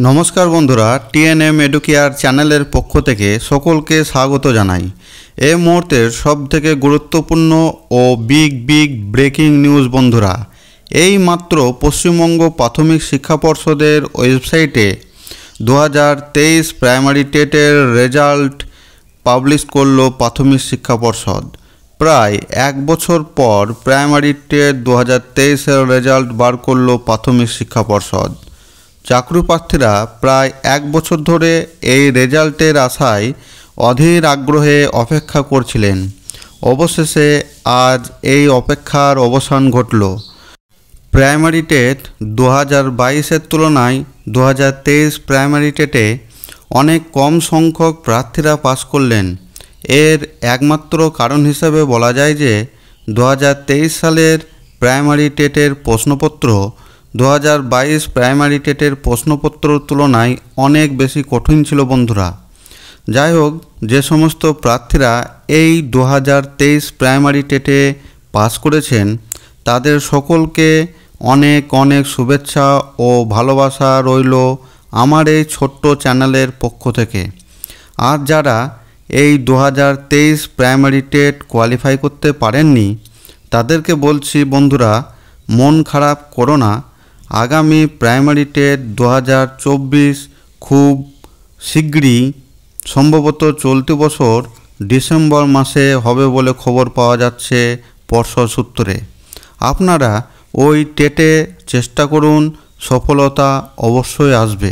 নমস্কার বন্ধুরা, TNM educare চ্যানেলের পক্ষ থেকে সকলকে স্বাগত জানাই। এই মুহূর্তের সবথেকে গুরুত্বপূর্ণ ও বিগ ব্রেকিং নিউজ বন্ধুরা, এই মাত্র পশ্চিমবঙ্গ প্রাথমিক শিক্ষা পর্ষদের ওয়েবসাইটে 2023 প্রাইমারি টেটের রেজাল্ট পাবলিশ করল প্রাথমিক শিক্ষা পর্ষদ। প্রায় এক বছর পর প্রাইমারি টেট 2023-এর রেজাল্ট বার করল প্রাথমিক শিক্ষা পর্ষদ। চাকরি প্রার্থীরা প্রায় এক বছর ধরে এই রেজাল্টের আশায় অধীর আগ্রহে অপেক্ষা করছিলেন। অবশেষে আজ এই অপেক্ষার অবসান ঘটল। প্রাইমারি টেট 2022-এর তুলনায় 2023 প্রাইমারি টেটে অনেক কম সংখ্যক প্রার্থীরা পাস করলেন। এর একমাত্র কারণ হিসেবে বলা যায় যে 2023 সালের প্রাইমারি টেটের প্রশ্নপত্র 2022 প্রাইমারি টেটের প্রশ্নপত্রের তুলনায় অনেক বেশি কঠিন ছিল বন্ধুরা। যাই হোক, যে সমস্ত প্রার্থীরা এই 2023 প্রাইমারি টেটে পাস করেছেন তাদের সকলকে অনেক শুভেচ্ছা ও ভালোবাসা রইল আমার এই ছোট্ট চ্যানেলের পক্ষ থেকে। আর যারা এই 2023 প্রাইমারি টেট কোয়ালিফাই করতে পারেননি তাদেরকে বলছি বন্ধুরা, মন খারাপ করো না। আগামী প্রাইমারি টেট 2024 খুব শীঘ্রই, সম্ভবত চলতি বছর ডিসেম্বর মাসে হবে বলে খবর পাওয়া যাচ্ছে পর্ষদ সূত্রে। আপনারা ওই টেটে চেষ্টা করুন, সফলতা অবশ্যই আসবে।